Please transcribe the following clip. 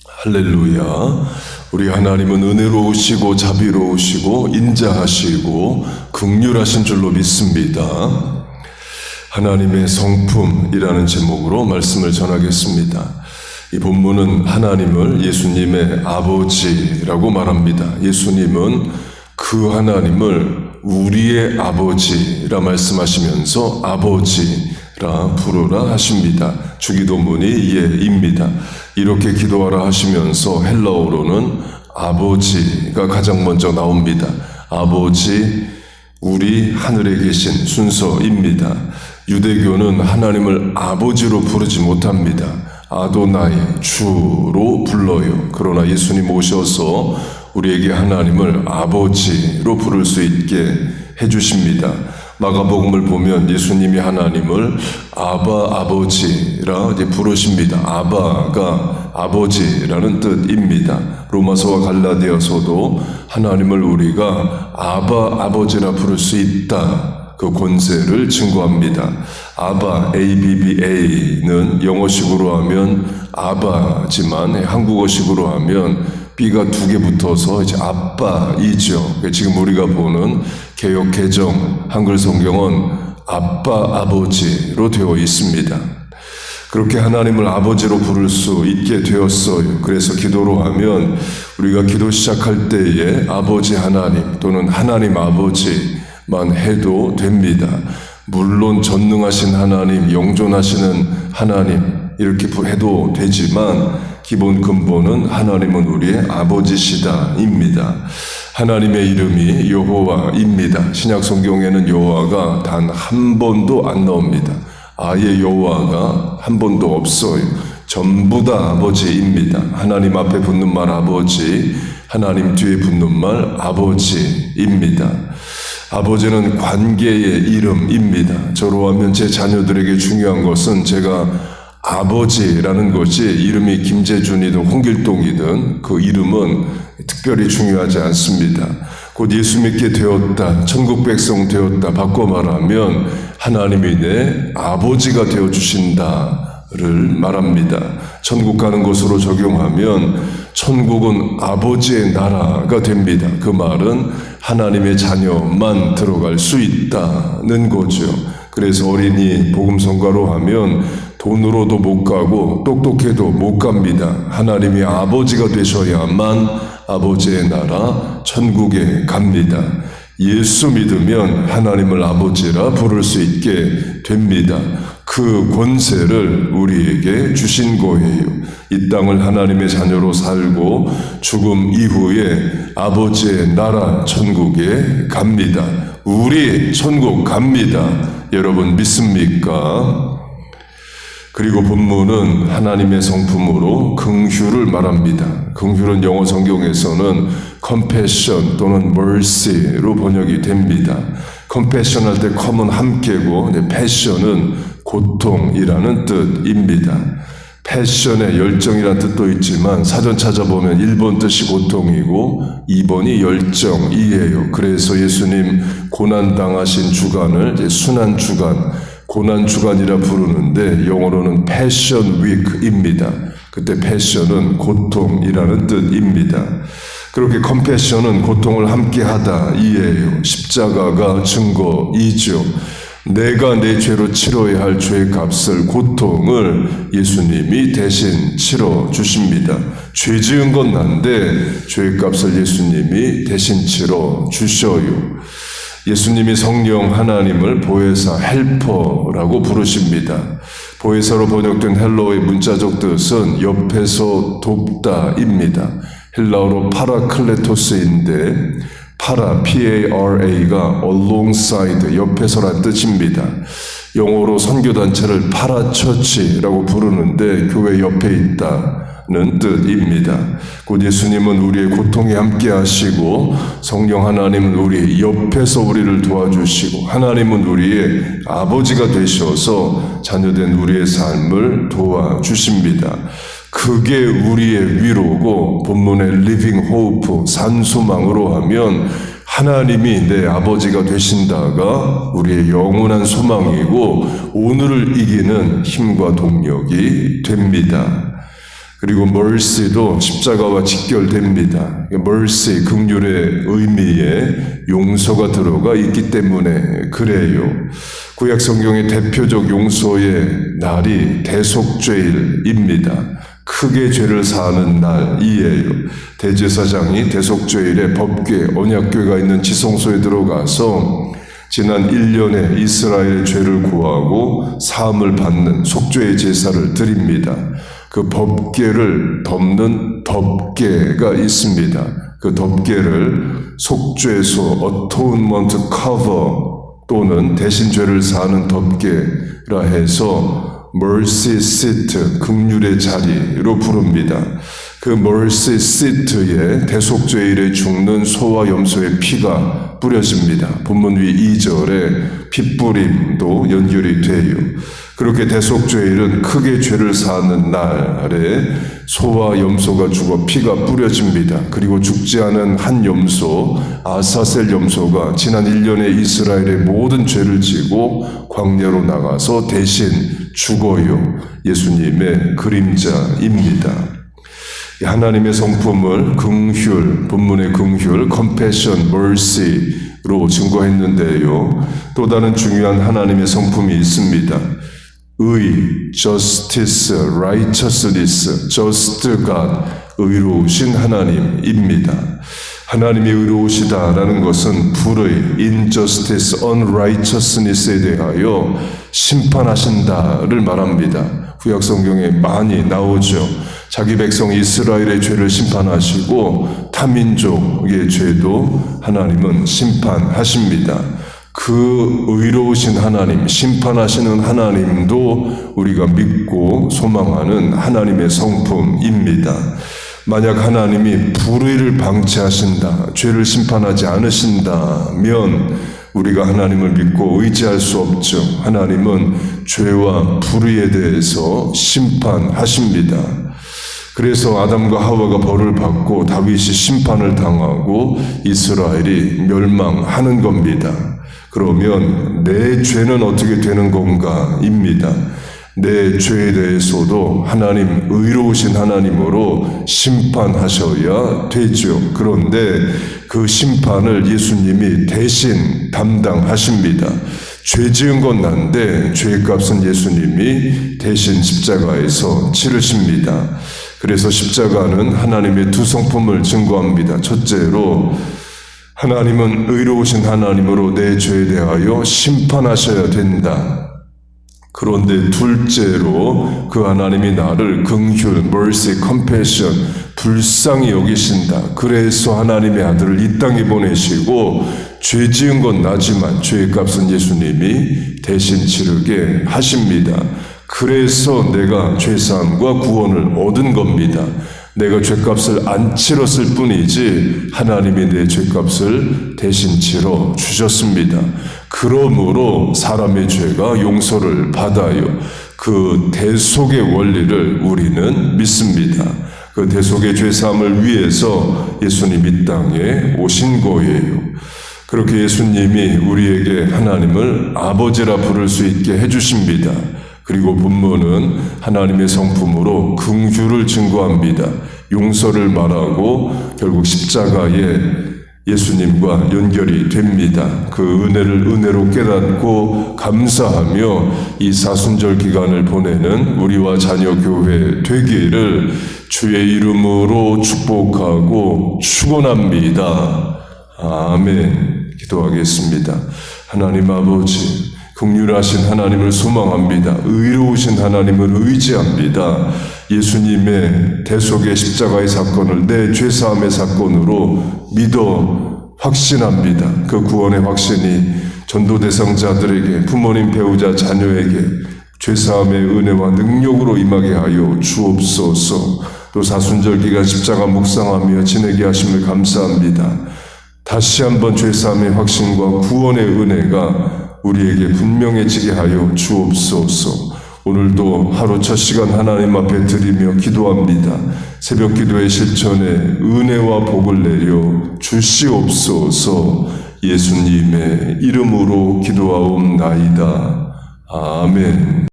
할렐루야. 우리 하나님은 은혜로우시고 자비로우시고 인자하시고 긍휼하신 줄로 믿습니다. 하나님의 성품이라는 제목으로 말씀을 전하겠습니다. 이 본문은 하나님을 예수님의 아버지라고 말합니다. 예수님은 그 하나님을 우리의 아버지라 말씀하시면서 아버지라 부르라 하십니다. 주기도문이 예입니다. 이렇게 기도하라 하시면서 헬라어로는 아버지가 가장 먼저 나옵니다. 아버지, 우리 하늘에 계신 순서입니다. 유대교는 하나님을 아버지로 부르지 못합니다. 아도나이, 주로 불러요. 그러나 예수님 오셔서 우리에게 하나님을 아버지로 부를 수 있게 해주십니다. 마가복음을 보면 예수님이 하나님을 아바 아버지라 부르십니다. 아바가 아버지라는 뜻입니다. 로마서와 갈라디아서도 하나님을 우리가 아바 아버지라 부를 수 있다. 그 권세를 증거합니다. 아바 ABBA는 영어식으로 하면 아바지만 한국어식으로 하면 B가 두 개 붙어서 이제 아빠이죠. 지금 우리가 보는 개역 개정 한글 성경은 아빠 아버지로 되어 있습니다. 그렇게 하나님을 아버지로 부를 수 있게 되었어요. 그래서 기도로 하면 우리가 기도 시작할 때에 아버지 하나님 또는 하나님 아버지만 해도 됩니다. 물론 전능하신 하나님, 영존하시는 하나님 이렇게 해도 되지만 기본 근본은 하나님은 우리의 아버지시다입니다. 하나님의 이름이 여호와입니다. 신약 성경에는 여호와가 단 한 번도 안 나옵니다. 아예 여호와가 한 번도 없어요. 전부 다 아버지입니다. 하나님 앞에 붙는 말 아버지, 하나님 뒤에 붙는 말 아버지입니다. 아버지는 관계의 이름입니다. 저로 하면 제 자녀들에게 중요한 것은 제가 아버지라는 것이 이름이 김재준이든 홍길동이든 그 이름은 특별히 중요하지 않습니다. 곧 예수 믿게 되었다, 천국 백성 되었다 바꿔 말하면 하나님이 내 아버지가 되어주신다를 말합니다. 천국 가는 것으로 적용하면 천국은 아버지의 나라가 됩니다. 그 말은 하나님의 자녀만 들어갈 수 있다는 거죠. 그래서 어린이 복음성가로 하면 돈으로도 못 가고 똑똑해도 못 갑니다. 하나님이 아버지가 되셔야만 아버지의 나라 천국에 갑니다. 예수 믿으면 하나님을 아버지라 부를 수 있게 됩니다. 그 권세를 우리에게 주신 거예요. 이 땅을 하나님의 자녀로 살고 죽음 이후에 아버지의 나라 천국에 갑니다. 우리 천국 갑니다. 여러분 믿습니까? 그리고 본문은 하나님의 성품으로 긍휼을 말합니다. 긍휼은 영어 성경에서는 compassion 또는 mercy로 번역이 됩니다. compassion 할 때 come은 함께고 passion은 고통이라는 뜻입니다. 패션의 열정이라는 뜻도 있지만 사전 찾아보면 1번 뜻이 고통이고 2번이 열정이에요. 그래서 예수님 고난당하신 주간을 이제 순환주간, 고난주간이라 부르는데 영어로는 패션 위크입니다. 그때 패션은 고통이라는 뜻입니다. 그렇게 컴패션은 고통을 함께하다 이에요. 십자가가 증거이죠. 내가 내 죄로 치러야 할 죄의 값을, 고통을 예수님이 대신 치러 주십니다. 죄 지은 건 난데 죄의 값을 예수님이 대신 치러 주셔요. 예수님이 성령 하나님을 보혜사 헬퍼라고 부르십니다. 보혜사로 번역된 헬라어의 문자적 뜻은 옆에서 돕다입니다. 헬라어로 파라클레토스인데 파라, P-A-R-A가 alongside, 옆에서란 뜻입니다. 영어로 선교단체를 파라처치라고 부르는데 교회 옆에 있다는 뜻입니다. 곧 예수님은 우리의 고통에 함께 하시고 성령 하나님은 우리 옆에서 우리를 도와주시고 하나님은 우리의 아버지가 되셔서 자녀된 우리의 삶을 도와주십니다. 그게 우리의 위로고 본문의 living hope, 산소망으로 하면 하나님이 내 아버지가 되신다가 우리의 영원한 소망이고 오늘을 이기는 힘과 동력이 됩니다. 그리고 mercy도 십자가와 직결됩니다. mercy, 긍휼의 의미에 용서가 들어가 있기 때문에 그래요. 구약 성경의 대표적 용서의 날이 대속죄일입니다. 크게 죄를 사하는 날이에요. 대제사장이 대속죄일에 법궤, 언약궤가 있는 지성소에 들어가서 지난 1년의 이스라엘의 죄를 구하고 사함을 받는 속죄의 제사를 드립니다. 그 법궤를 덮는 덮개가 있습니다. 그 덮개를 속죄소, atonement cover 또는 대신 죄를 사하는 덮개라 해서 mercy seat, 긍휼의 자리로 부릅니다. 그 mercy seat에 대속죄일에 죽는 소와 염소의 피가 뿌려집니다. 본문 위 2절에 핏뿌림도 연결이 돼요. 그렇게 대속죄일은 크게 죄를 사하는 날에 소와 염소가 죽어 피가 뿌려집니다. 그리고 죽지 않은 한 염소, 아사셀 염소가 지난 1년의 이스라엘의 모든 죄를 지고 광야로 나가서 대신 죽어요. 예수님의 그림자입니다. 하나님의 성품을 긍휼, 본문의 긍휼, compassion, mercy로 증거했는데요. 또 다른 중요한 하나님의 성품이 있습니다. 의, justice, righteousness, just God, 의로우신 하나님입니다. 하나님이 의로우시다라는 것은 불의, injustice, unrighteousness에 대하여 심판하신다를 말합니다. 구약 성경에 많이 나오죠. 자기 백성 이스라엘의 죄를 심판하시고 타민족의 죄도 하나님은 심판하십니다. 그 의로우신 하나님, 심판하시는 하나님도 우리가 믿고 소망하는 하나님의 성품입니다. 만약 하나님이 불의를 방치하신다, 죄를 심판하지 않으신다면 우리가 하나님을 믿고 의지할 수 없죠. 하나님은 죄와 불의에 대해서 심판하십니다. 그래서 아담과 하와가 벌을 받고 다윗이 심판을 당하고 이스라엘이 멸망하는 겁니다. 그러면 내 죄는 어떻게 되는 건가? 입니다. 내 죄에 대해서도 하나님, 의로우신 하나님으로 심판하셔야 되죠. 그런데 그 심판을 예수님이 대신 담당하십니다. 죄 지은 건 난데 죄값은 예수님이 대신 십자가에서 치르십니다. 그래서 십자가는 하나님의 두 성품을 증거합니다. 첫째로 하나님은 의로우신 하나님으로 내 죄에 대하여 심판하셔야 된다. 그런데 둘째로 그 하나님이 나를 긍휼, mercy, compassion, 불쌍히 여기신다. 그래서 하나님의 아들을 이 땅에 보내시고 죄 지은 건 나지만 죄의 값은 예수님이 대신 치르게 하십니다. 그래서 내가 죄사함과 구원을 얻은 겁니다. 내가 죄값을 안 치렀을 뿐이지 하나님이 내 죄값을 대신 치러 주셨습니다. 그러므로 사람의 죄가 용서를 받아요. 그 대속의 원리를 우리는 믿습니다. 그 대속의 죄사함을 위해서 예수님 이 땅에 오신 거예요. 그렇게 예수님이 우리에게 하나님을 아버지라 부를 수 있게 해주십니다. 그리고 본문은 하나님의 성품으로 긍휼을 증거합니다. 용서를 말하고 결국 십자가에 예수님과 연결이 됩니다. 그 은혜를 은혜로 깨닫고 감사하며 이 사순절 기간을 보내는 우리와 자녀 교회 되기를 주의 이름으로 축복하고 축원합니다. 아멘. 기도하겠습니다. 하나님 아버지, 긍휼하신 하나님을 소망합니다. 의로우신 하나님을 의지합니다. 예수님의 대속의 십자가의 사건을 내 죄사함의 사건으로 믿어 확신합니다. 그 구원의 확신이 전도 대상자들에게, 부모님, 배우자, 자녀에게 죄사함의 은혜와 능력으로 임하게 하여 주옵소서. 또 사순절 기간 십자가 묵상하며 지내게 하심을 감사합니다. 다시 한번 죄사함의 확신과 구원의 은혜가 우리에게 분명해지게 하여 주옵소서. 오늘도 하루 첫 시간 하나님 앞에 드리며 기도합니다. 새벽 기도의 실천에 은혜와 복을 내려 주시옵소서. 예수님의 이름으로 기도하옵나이다. 아멘.